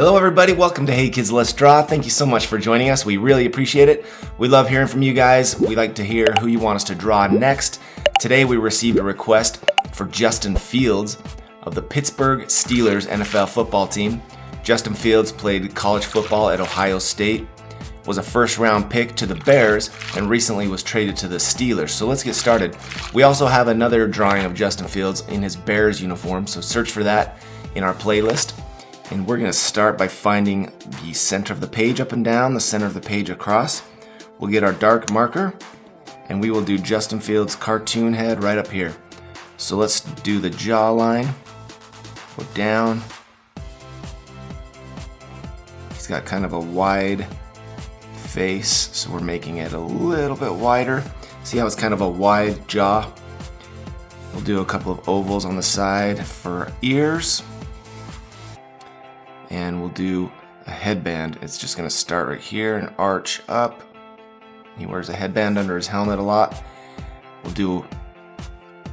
Hello everybody, welcome to Hey Kids Let's Draw. Thank you so much for joining us. We really appreciate it. We love hearing from you guys. We like to hear who you want us to draw next. Today we received a request for Justin Fields of the Pittsburgh Steelers NFL football team. Justin Fields played college football at Ohio State, was a first-round pick to the Bears, and recently was traded to the Steelers. So let's get started. We also have another drawing of Justin Fields in his Bears uniform, so search for that in our playlist. And we're going to start by finding the center of the page up and down, the center of the page across. We'll get our dark marker, and we will do Justin Fields' cartoon head right up here. So let's do the jawline. Go down. He's got kind of a wide face, so we're making it a little bit wider. See how it's kind of a wide jaw? We'll do a couple of ovals on the side for ears. And we'll do a headband. It's just gonna start right here and arch up. He wears a headband under his helmet a lot. We'll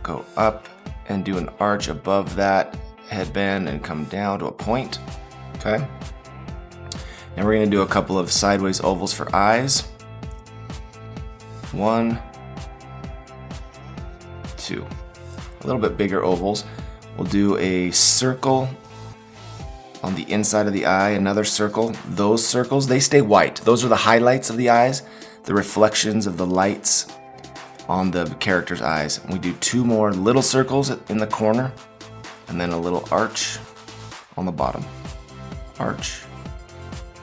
go up and do an arch above that headband and come down to a point, okay? And we're gonna do a couple of sideways ovals for eyes. 1, 2. A little bit bigger ovals. We'll do a circle on the inside of the eye, another circle. Those circles, they stay white. Those are the highlights of the eyes, the reflections of the lights on the character's eyes. We do 2 more little circles in the corner, and then a little arch on the bottom. Arch.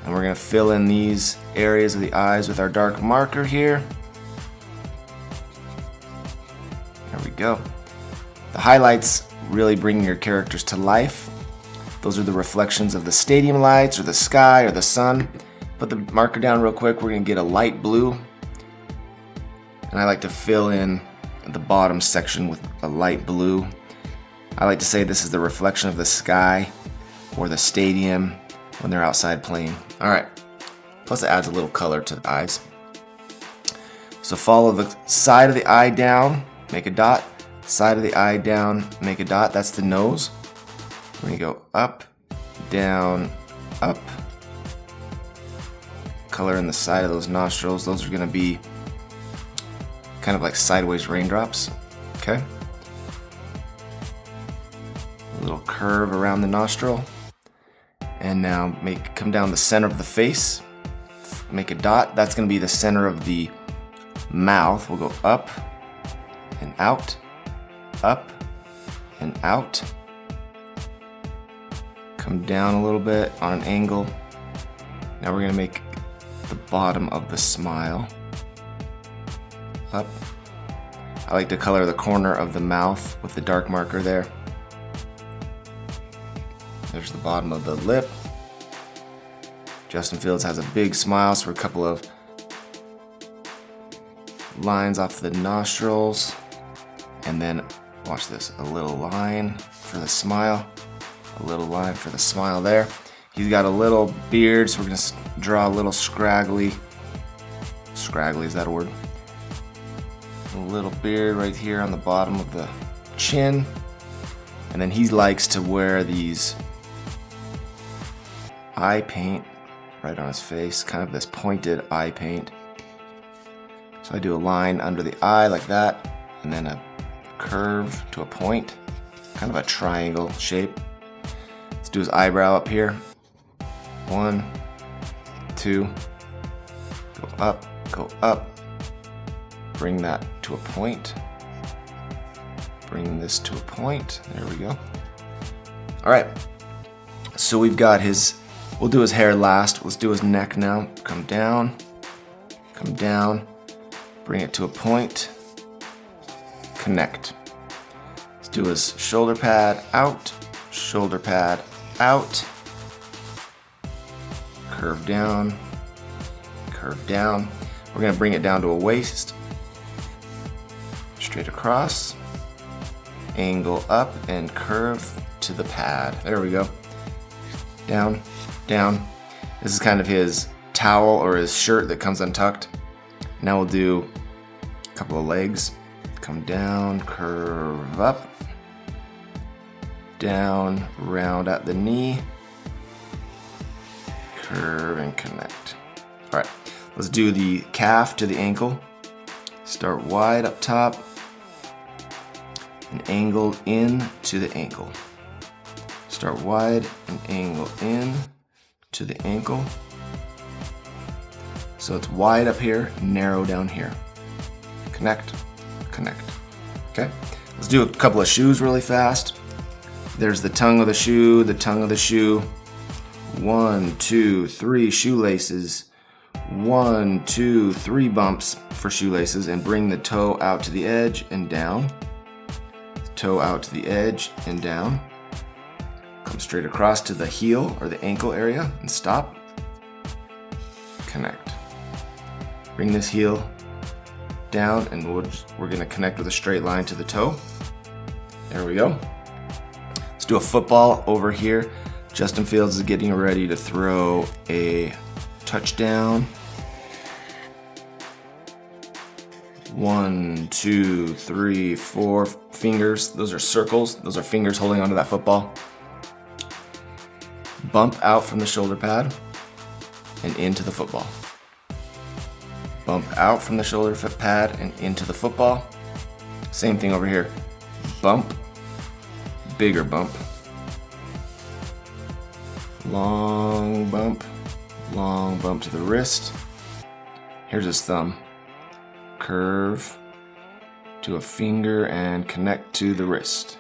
And we're gonna fill in these areas of the eyes with our dark marker here. There we go. The highlights really bring your characters to life. Those are the reflections of the stadium lights or the sky or the sun. Put the marker down real quick. We're gonna get a light blue. And I like to fill in the bottom section with a light blue. I like to say this is the reflection of the sky or the stadium when they're outside playing. All right, plus it adds a little color to the eyes. So follow the side of the eye down, make a dot. Side of the eye down, make a dot. That's the nose. We're gonna go up, down, up. Color in the side of those nostrils. Those are gonna be kind of like sideways raindrops, okay? A little curve around the nostril. And now come down the center of the face. Make a dot. That's gonna be the center of the mouth. We'll go up and out, up and out. Come down a little bit on an angle. Now we're gonna make the bottom of the smile. Up. I like to color the corner of the mouth with the dark marker there. There's the bottom of the lip. Justin Fields has a big smile, so we're a couple of lines off the nostrils. And then, watch this, a little line for the smile. A little line for the smile there. He's got a little beard, so we're gonna draw a little scraggly. Scraggly, is that a word? A little beard right here on the bottom of the chin. And then he likes to wear these eye paint right on his face, kind of this pointed eye paint. So I do a line under the eye like that, and then a curve to a point, kind of a triangle shape. Let's do his eyebrow up here. 1, 2, go up, bring that to a point, bring this to a point, there we go. All right, so we've got we'll do his hair last. Let's do his neck now. Come down, bring it to a point, connect. Let's do his shoulder pad out, curve down. We're gonna bring it down to a waist, straight across, angle up and curve to the pad. There we go. Down. This is kind of his towel or his shirt that comes untucked. Now we'll do a couple of legs. Come down, curve up, down, round at the knee, curve, and connect. All right, let's do the calf to the ankle. Start wide up top and angle in to the ankle. Start wide and angle in to the ankle. So it's wide up here, narrow down here. Connect, connect. Okay, let's do a couple of shoes really fast. There's the tongue of the shoe, the tongue of the shoe. 1, 2, 3 shoelaces. 1, 2, 3 bumps for shoelaces, and bring the toe out to the edge and down. Toe out to the edge and down. Come straight across to the heel or the ankle area and stop. Connect. Bring this heel down, and we're gonna connect with a straight line to the toe. There we go. Let's do a football over here. Justin Fields is getting ready to throw a touchdown. 1, 2, 3, 4 fingers. Those are circles. Those are fingers holding onto that football. Bump out from the shoulder pad and into the football. Bump out from the shoulder pad and into the football. Same thing over here. Bump, bigger bump. Long bump to the wrist. Here's his thumb. Curve to a finger and connect to the wrist.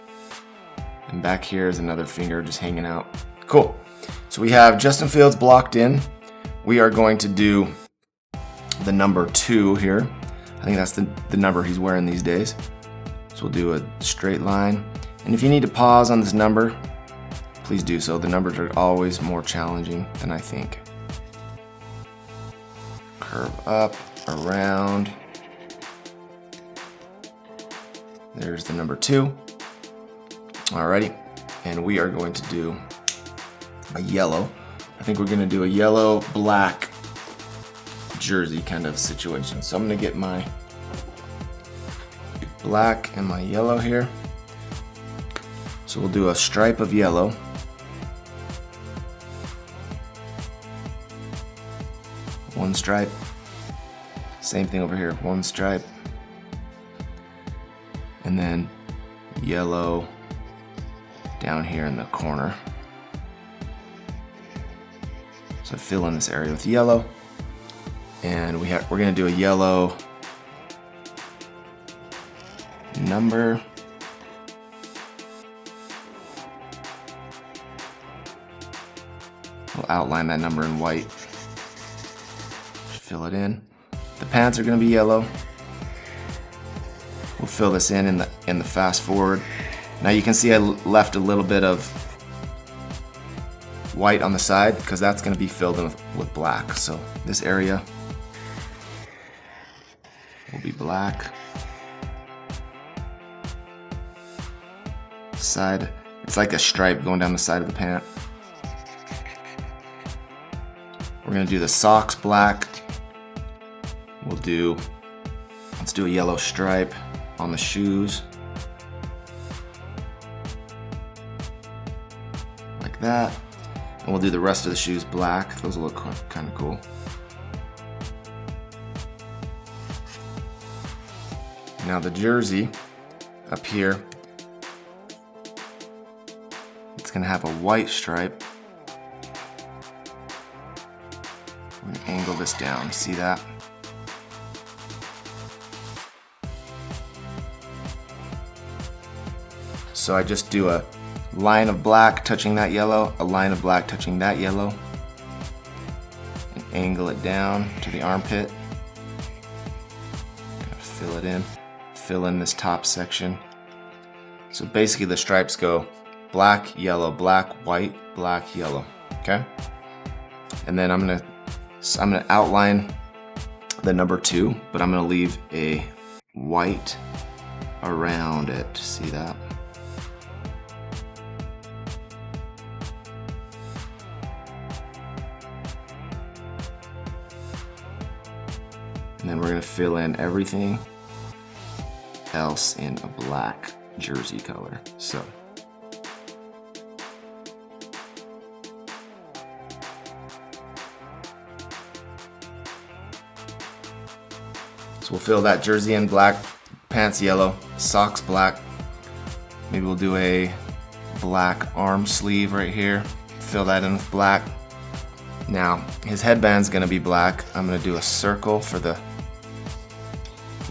And back here is another finger just hanging out. Cool. So we have Justin Fields blocked in. We are going to do the number 2 here. I think that's the number he's wearing these days. So we'll do a straight line. And if you need to pause on this number, please do so. The numbers are always more challenging than I think. Curve up, around. There's the number 2. Alrighty, and we are going to do a yellow. I think we're gonna do a yellow, black jersey kind of situation. So I'm gonna get my black and my yellow here. So we'll do a stripe of yellow. One stripe. Same thing over here, one stripe. And then yellow down here in the corner. So fill in this area with yellow. And we're gonna do a yellow number. We'll outline that number in white. Fill it in. The pants are gonna be yellow. We'll fill this in the fast forward. Now you can see I left a little bit of white on the side because that's going to be filled in with black. So this area will be black. Side, it's like a stripe going down the side of the pant. We're going to do the socks black. Let's do a yellow stripe on the shoes. Like that. And we'll do the rest of the shoes black. Those will look kind of cool. Now the jersey up here, it's gonna have a white stripe. We're gonna angle this down, see that? So I just do a line of black touching that yellow, a line of black touching that yellow, and angle it down to the armpit. Fill it in, fill in this top section. So basically the stripes go black, yellow, black, white, black, yellow, okay? And then I'm gonna outline the number 2, but I'm gonna leave a white around it, see that? And then we're gonna fill in everything else in a black jersey color. So So we'll fill that jersey in black, pants yellow, socks black. Maybe we'll do a black arm sleeve right here. Fill that in with black. Now, his headband's gonna be black. I'm gonna do a circle for the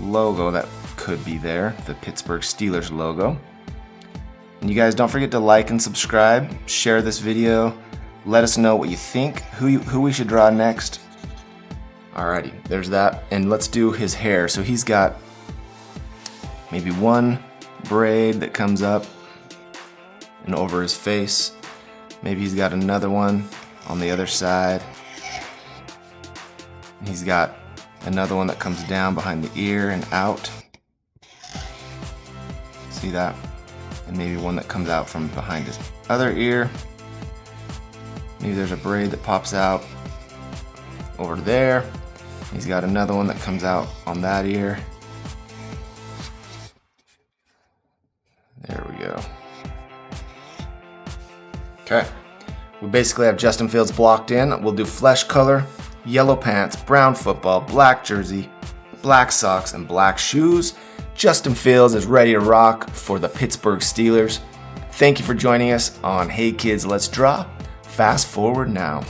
logo that could be there, the Pittsburgh Steelers logo. And you guys don't forget to like and subscribe, share this video, let us know what you think, who we should draw next. Alrighty, there's that. And let's do his hair. So he's got maybe one braid that comes up and over his face. Maybe he's got another one on the other side. And he's got another one that comes down behind the ear and out. See that? And maybe one that comes out from behind his other ear. Maybe there's a braid that pops out over there. He's got another one that comes out on that ear. There we go. Okay. We basically have Justin Fields blocked in. We'll do flesh color, yellow pants, brown football, black jersey, black socks, and black shoes. Justin Fields is ready to rock for the Pittsburgh Steelers. Thank you for joining us on Hey Kids, Let's Draw. Fast forward now.